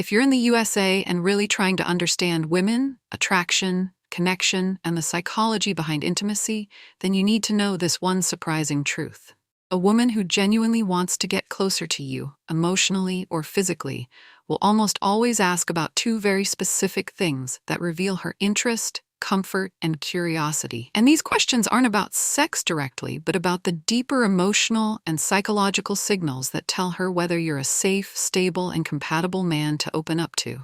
If you're in the USA and really trying to understand women, attraction, connection, and the psychology behind intimacy, then you need to know this one surprising truth. A woman who genuinely wants to get closer to you, emotionally or physically, will almost always ask about two very specific things that reveal her interest, comfort, and curiosity. And these questions aren't about sex directly, but about the deeper emotional and psychological signals that tell her whether you're a safe, stable, and compatible man to open up to.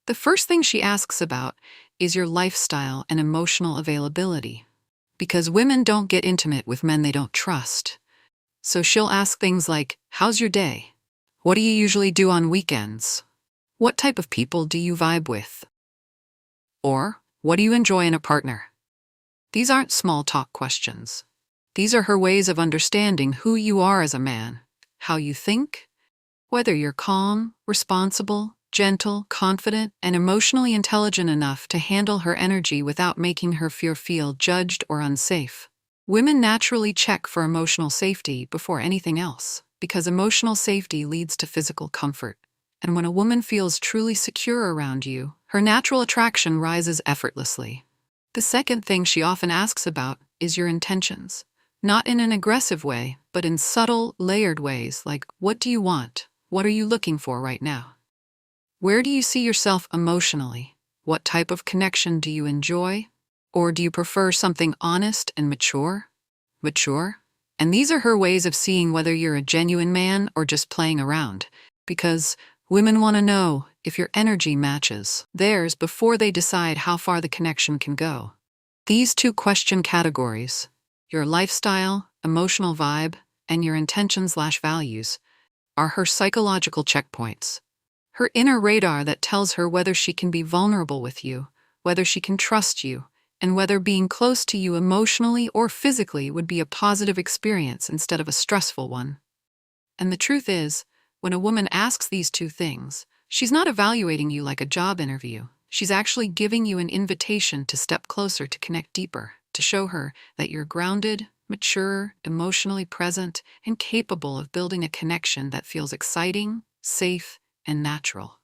The first thing she asks about is your lifestyle and emotional availability. Because women don't get intimate with men they don't trust. So she'll ask things like, how's your day? What do you usually do on weekends? What type of people do you vibe with? Or, what do you enjoy in a partner? These aren't small talk questions. These are her ways of understanding who you are as a man, how you think, whether you're calm, responsible, gentle, confident, and emotionally intelligent enough to handle her energy without making her feel judged or unsafe. Women naturally check for emotional safety before anything else, because emotional safety leads to physical comfort. And when a woman feels truly secure around you, her natural attraction rises effortlessly. The second thing she often asks about is your intentions. Not in an aggressive way, but in subtle, layered ways like, what do you want? What are you looking for right now? Where do you see yourself emotionally? What type of connection do you enjoy? Or do you prefer something honest and mature? Mature? And these are her ways of seeing whether you're a genuine man or just playing around. Because women want to know if your energy matches theirs before they decide how far the connection can go. These two question categories, your lifestyle, emotional vibe, and your intentions/values, are her psychological checkpoints. Her inner radar that tells her whether she can be vulnerable with you, whether she can trust you, and whether being close to you emotionally or physically would be a positive experience instead of a stressful one. And the truth is, when a woman asks these two things, she's not evaluating you like a job interview. She's actually giving you an invitation to step closer, to connect deeper, to show her that you're grounded, mature, emotionally present, and capable of building a connection that feels exciting, safe, and natural.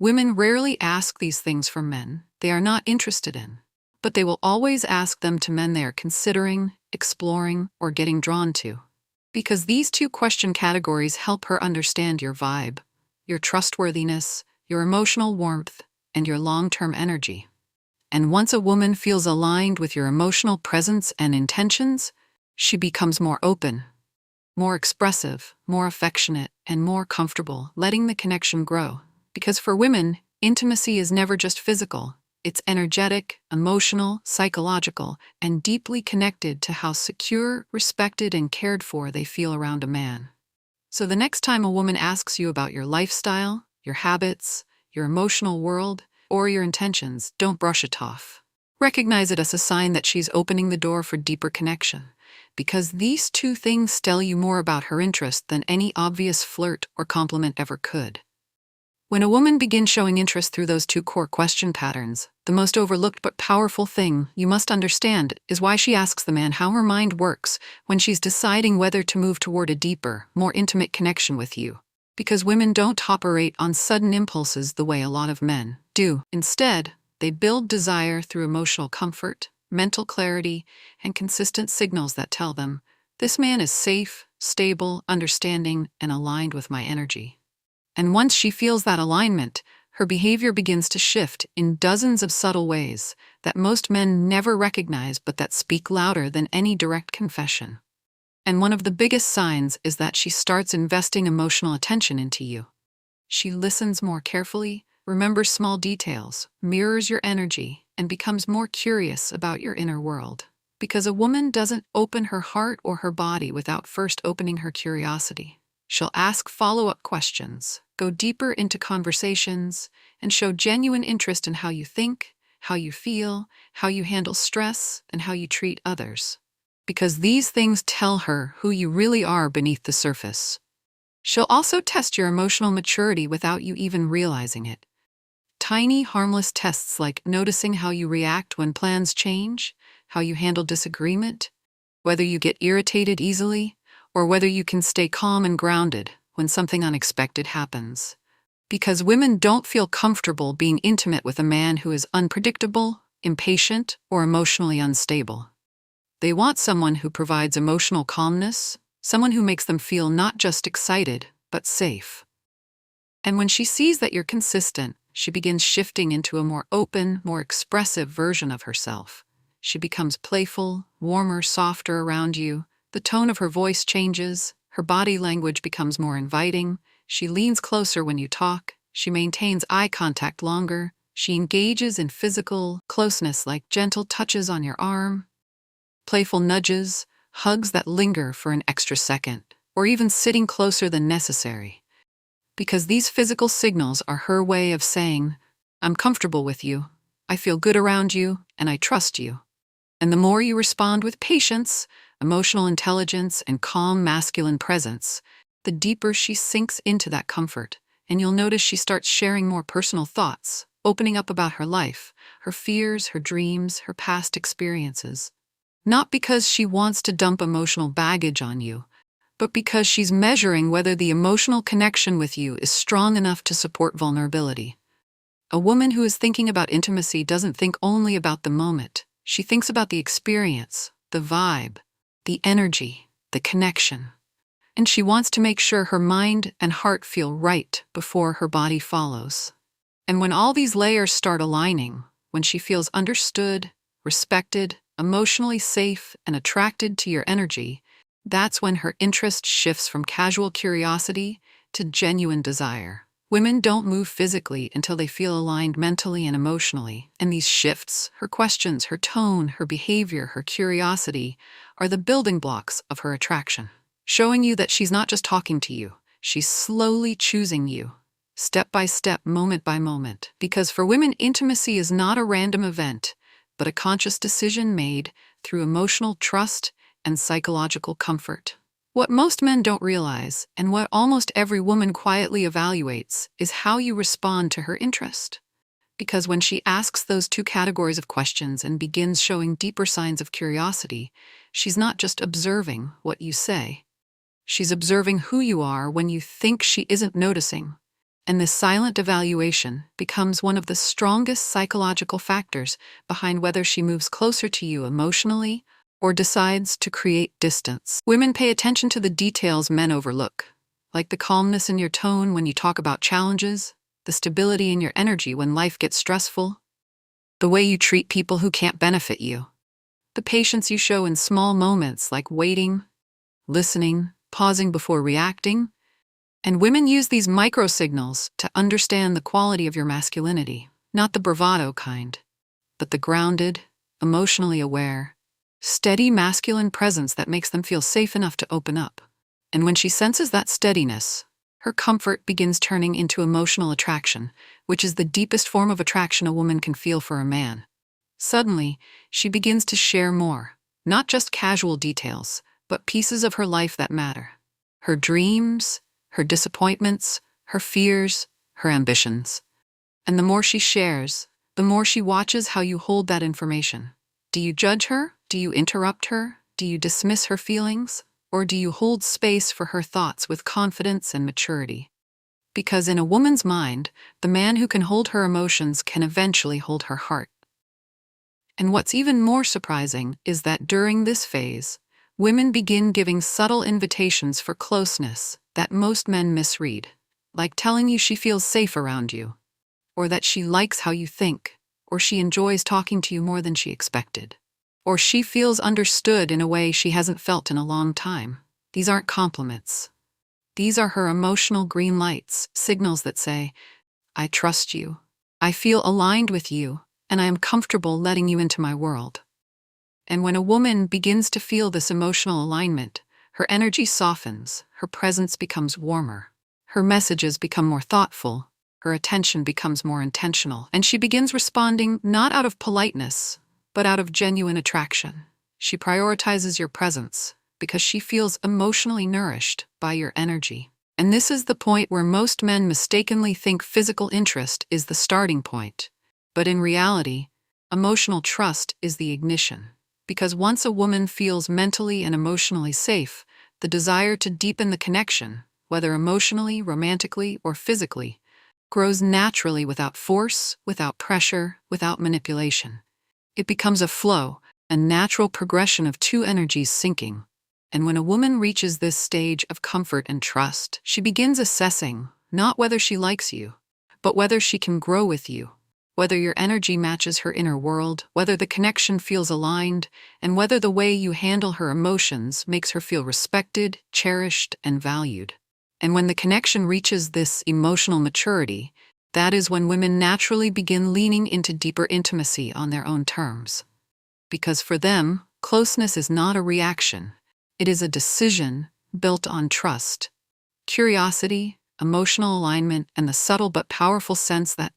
Women rarely ask these things from men they are not interested in, but they will always ask them to men they are considering, exploring, or getting drawn to. Because these two question categories help her understand your vibe, your trustworthiness, your emotional warmth, and your long-term energy. And once a woman feels aligned with your emotional presence and intentions, she becomes more open, more expressive, more affectionate, and more comfortable letting the connection grow. Because for women, intimacy is never just physical. It's energetic, emotional, psychological, and deeply connected to how secure, respected, and cared for they feel around a man. So the next time a woman asks you about your lifestyle, your habits, your emotional world, or your intentions, don't brush it off. Recognize it as a sign that she's opening the door for deeper connection, because these two things tell you more about her interest than any obvious flirt or compliment ever could. When a woman begins showing interest through those two core question patterns, the most overlooked but powerful thing you must understand is why she asks the man how her mind works when she's deciding whether to move toward a deeper, more intimate connection with you. Because women don't operate on sudden impulses the way a lot of men do. Instead, they build desire through emotional comfort, mental clarity, and consistent signals that tell them, this man is safe, stable, understanding, and aligned with my energy. And once she feels that alignment, her behavior begins to shift in dozens of subtle ways that most men never recognize but that speak louder than any direct confession. And one of the biggest signs is that she starts investing emotional attention into you. She listens more carefully, remembers small details, mirrors your energy, and becomes more curious about your inner world. Because a woman doesn't open her heart or her body without first opening her curiosity. She'll ask follow-up questions, go deeper into conversations, and show genuine interest in how you think, how you feel, how you handle stress, and how you treat others. Because these things tell her who you really are beneath the surface. She'll also test your emotional maturity without you even realizing it. Tiny, harmless tests like noticing how you react when plans change, how you handle disagreement, whether you get irritated easily, or whether you can stay calm and grounded when something unexpected happens. Because women don't feel comfortable being intimate with a man who is unpredictable, impatient, or emotionally unstable. They want someone who provides emotional calmness, someone who makes them feel not just excited, but safe. And when she sees that you're consistent, she begins shifting into a more open, more expressive version of herself. She becomes playful, warmer, softer around you. The tone of her voice changes. Her body language becomes more inviting. She leans closer when you talk. She maintains eye contact longer. She engages in physical closeness like gentle touches on your arm, playful nudges, hugs that linger for an extra second, or even sitting closer than necessary. Because these physical signals are her way of saying, I'm comfortable with you, I feel good around you, and I trust you. And the more you respond with patience, emotional intelligence, and calm masculine presence, the deeper she sinks into that comfort, and you'll notice she starts sharing more personal thoughts, opening up about her life, her fears, her dreams, her past experiences. Not because she wants to dump emotional baggage on you, but because she's measuring whether the emotional connection with you is strong enough to support vulnerability. A woman who is thinking about intimacy doesn't think only about the moment. She thinks about the experience, the vibe, the energy, the connection. And she wants to make sure her mind and heart feel right before her body follows. And when all these layers start aligning, when she feels understood, respected, emotionally safe, and attracted to your energy, that's when her interest shifts from casual curiosity to genuine desire. Women don't move physically until they feel aligned mentally and emotionally, and these shifts, her questions, her tone, her behavior, her curiosity, are the building blocks of her attraction, showing you that she's not just talking to you, she's slowly choosing you, step by step, moment by moment. Because for women, intimacy is not a random event, but a conscious decision made through emotional trust and psychological comfort. What most men don't realize, and what almost every woman quietly evaluates, is how you respond to her interest. Because when she asks those two categories of questions and begins showing deeper signs of curiosity, she's not just observing what you say. She's observing who you are when you think she isn't noticing. And this silent evaluation becomes one of the strongest psychological factors behind whether she moves closer to you emotionally or decides to create distance. Women pay attention to the details men overlook, like the calmness in your tone when you talk about challenges, the stability in your energy when life gets stressful, the way you treat people who can't benefit you, the patience you show in small moments like waiting, listening, pausing before reacting. And women use these micro-signals to understand the quality of your masculinity, not the bravado kind, but the grounded, emotionally aware, steady masculine presence that makes them feel safe enough to open up. And when she senses that steadiness, her comfort begins turning into emotional attraction, which is the deepest form of attraction a woman can feel for a man. Suddenly, she begins to share more, not just casual details, but pieces of her life that matter. Her dreams, her disappointments, her fears, her ambitions. And the more she shares, the more she watches how you hold that information. Do you judge her? Do you interrupt her? Do you dismiss her feelings? Or do you hold space for her thoughts with confidence and maturity? Because in a woman's mind, the man who can hold her emotions can eventually hold her heart. And what's even more surprising is that during this phase, women begin giving subtle invitations for closeness that most men misread, like telling you she feels safe around you, or that she likes how you think, or she enjoys talking to you more than she expected, or she feels understood in a way she hasn't felt in a long time. These aren't compliments. These are her emotional green lights, signals that say, I trust you, I feel aligned with you, and I am comfortable letting you into my world. And when a woman begins to feel this emotional alignment, her energy softens, her presence becomes warmer, her messages become more thoughtful, her attention becomes more intentional, and she begins responding not out of politeness, but out of genuine attraction. She prioritizes your presence because she feels emotionally nourished by your energy. And this is the point where most men mistakenly think physical interest is the starting point. But in reality, emotional trust is the ignition. Because once a woman feels mentally and emotionally safe, the desire to deepen the connection, whether emotionally, romantically, or physically, grows naturally without force, without pressure, without manipulation. It becomes a flow, a natural progression of two energies syncing. And when a woman reaches this stage of comfort and trust, she begins assessing not whether she likes you, but whether she can grow with you, whether your energy matches her inner world, whether the connection feels aligned, and whether the way you handle her emotions makes her feel respected, cherished, and valued. And when the connection reaches this emotional maturity, that is when women naturally begin leaning into deeper intimacy on their own terms. Because for them, closeness is not a reaction. It is a decision built on trust, curiosity, emotional alignment, and the subtle but powerful sense that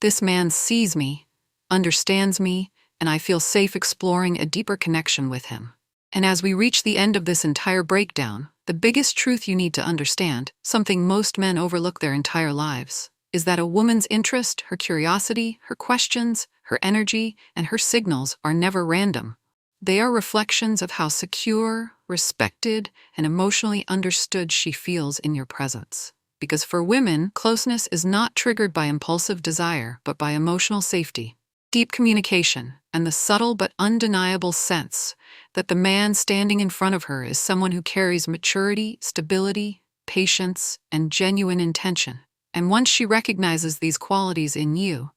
this man sees me, understands me, and I feel safe exploring a deeper connection with him. And as we reach the end of this entire breakdown, the biggest truth you need to understand, something most men overlook their entire lives, is that a woman's interest, her curiosity, her questions, her energy, and her signals are never random. They are reflections of how secure, respected, and emotionally understood she feels in your presence. Because for women, closeness is not triggered by impulsive desire, but by emotional safety, deep communication, and the subtle but undeniable sense that the man standing in front of her is someone who carries maturity, stability, patience, and genuine intention. And once she recognizes these qualities in you,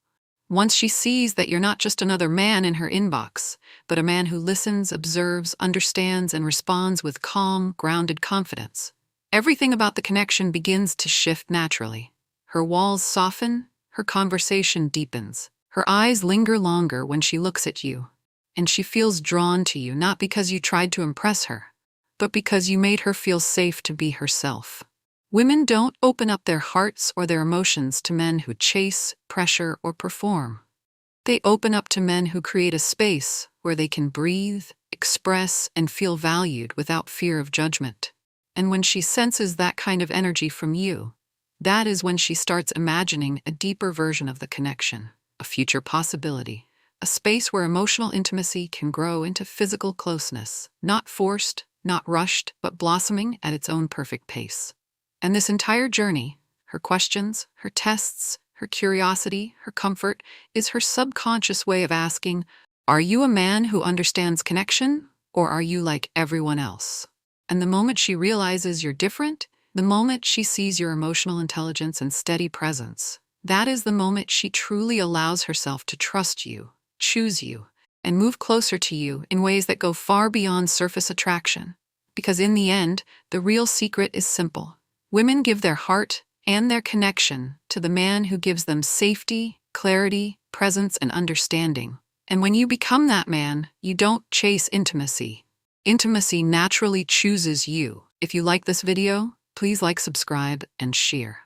once she sees that you're not just another man in her inbox, but a man who listens, observes, understands, and responds with calm, grounded confidence, everything about the connection begins to shift naturally. Her walls soften, her conversation deepens, her eyes linger longer when she looks at you, and she feels drawn to you not because you tried to impress her, but because you made her feel safe to be herself. Women don't open up their hearts or their emotions to men who chase, pressure, or perform. They open up to men who create a space where they can breathe, express, and feel valued without fear of judgment. And when she senses that kind of energy from you, that is when she starts imagining a deeper version of the connection, a future possibility, a space where emotional intimacy can grow into physical closeness, not forced, not rushed, but blossoming at its own perfect pace. And this entire journey, her questions, her tests, her curiosity, her comfort, is her subconscious way of asking, are you a man who understands connection, or are you like everyone else? And the moment she realizes you're different, the moment she sees your emotional intelligence and steady presence, that is the moment she truly allows herself to trust you, choose you, and move closer to you in ways that go far beyond surface attraction. Because in the end, the real secret is simple. Women give their heart and their connection to the man who gives them safety, clarity, presence, and understanding. And when you become that man, you don't chase intimacy. Intimacy naturally chooses you. If you like this video, please like, subscribe, and share.